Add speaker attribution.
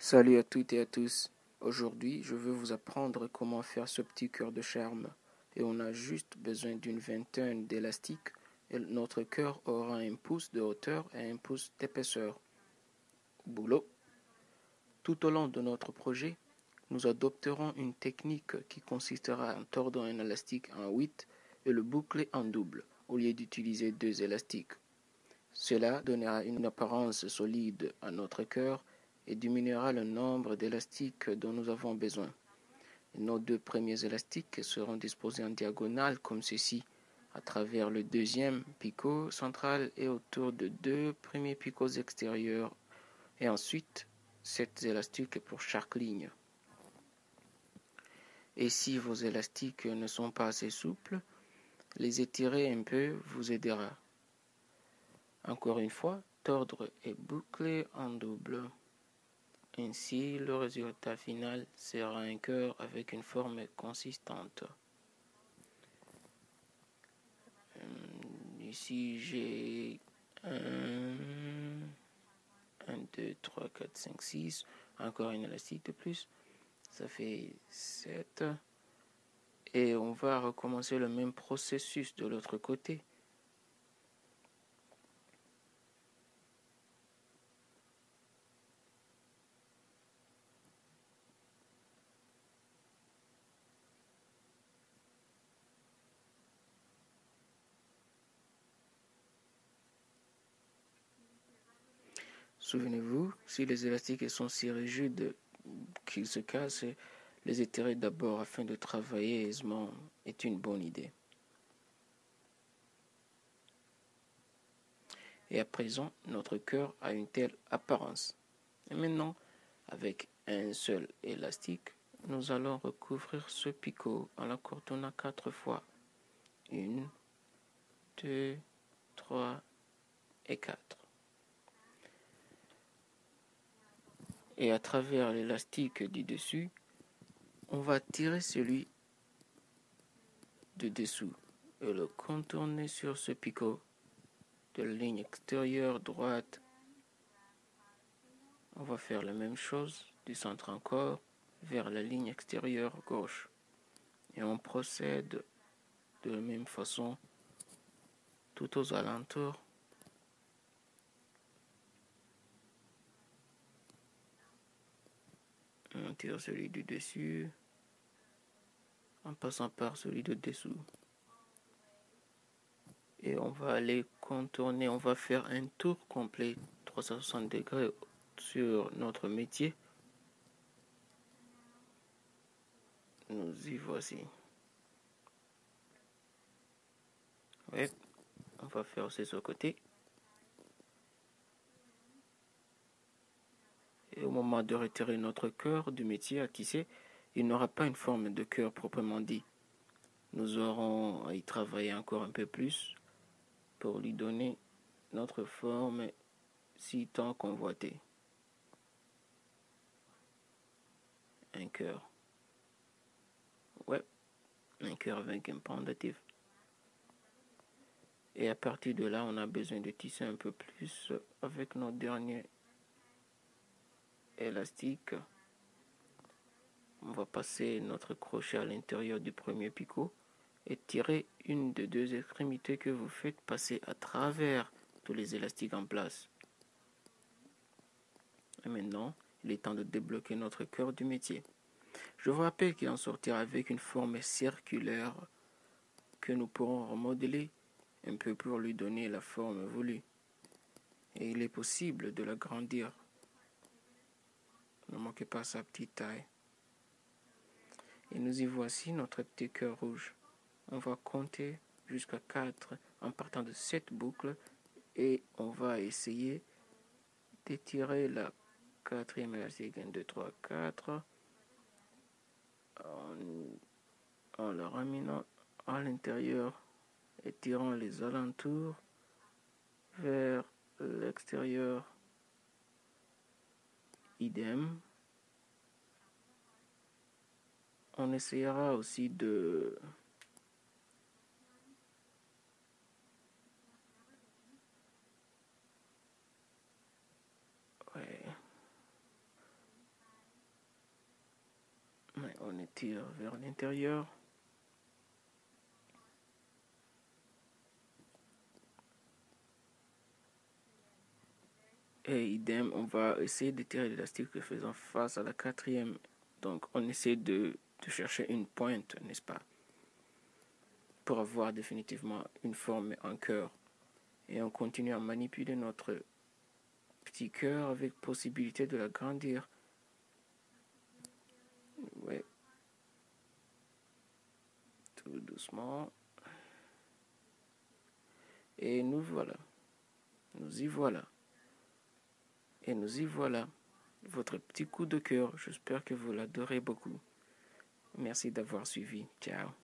Speaker 1: Salut à toutes et à tous. Aujourd'hui, je veux vous apprendre comment faire ce petit cœur de charme. Et on a juste besoin d'une vingtaine d'élastiques et notre cœur aura un pouce de hauteur et un pouce d'épaisseur. Boulot. Tout au long de notre projet, nous adopterons une technique qui consistera en tordant un élastique en 8 et le boucler en double au lieu d'utiliser deux élastiques. Cela donnera une apparence solide à notre cœur et diminuera le nombre d'élastiques dont nous avons besoin. Nos deux premiers élastiques seront disposés en diagonale comme ceci, à travers le deuxième picot central et autour de deux premiers picots extérieurs, et ensuite 7 élastiques pour chaque ligne. Et si vos élastiques ne sont pas assez souples, les étirer un peu vous aidera. Encore une fois, tordre et boucler en double. Ainsi, le résultat final sera un cœur avec une forme consistante. Ici, j'ai 1, 2, 3, 4, 5, 6. Encore une élastique de plus. Ça fait 7. Et on va recommencer le même processus de l'autre côté. Souvenez-vous, si les élastiques sont si rigides qu'ils se cassent, les étirer d'abord afin de travailler aisément est une bonne idée. Et à présent, notre cœur a une telle apparence. Et maintenant, avec un seul élastique, nous allons recouvrir ce picot en l'accordonnant 4 fois. 1, 2, 3 et 4. Et à travers l'élastique du dessus, on va tirer celui de dessous et le contourner sur ce picot de la ligne extérieure droite. On va faire la même chose du centre encore vers la ligne extérieure gauche. Et on procède de la même façon tout aux alentours. On tire celui du dessus en passant par celui de dessous. Et on va aller contourner, on va faire un tour complet 360 degrés sur notre métier. Nous y voici. Ouais, on va faire aussi ce côté. Et au moment de retirer notre cœur du métier à tisser, il n'aura pas une forme de cœur proprement dit. Nous aurons à y travailler encore un peu plus pour lui donner notre forme si tant convoitée. Un cœur. Ouais, un cœur avec un pendatif. Et à partir de là, on a besoin de tisser un peu plus avec nos derniers élastiques. On va passer notre crochet à l'intérieur du premier picot et tirer une des deux extrémités que vous faites passer à travers tous les élastiques en place. Et maintenant, il est temps de débloquer notre cœur du métier. Je vous rappelle qu'il en sortira avec une forme circulaire que nous pourrons remodeler un peu pour lui donner la forme voulue. Et il est possible de l'agrandir. Ne manquez pas sa petite taille. Et nous y voici notre petit cœur rouge. On va compter jusqu'à 4 en partant de cette boucle et on va essayer d'étirer la quatrième élastique. 1, 2, 3, 4 en le ramenant à l'intérieur et tirant les alentours vers l'extérieur. Idem. On essayera aussi de On étire vers l'intérieur. Et idem, on va essayer d'étirer l'élastique faisant face à la quatrième. Donc on essaie de chercher une pointe, n'est-ce pas? Pour avoir définitivement une forme en cœur. Et on continue à manipuler notre petit cœur avec possibilité de l'agrandir. Ouais. Tout doucement. Et nous voilà. Nous y voilà. Et nous y voilà. Votre petit coup de cœur. J'espère que vous l'adorez beaucoup. Merci d'avoir suivi. Ciao.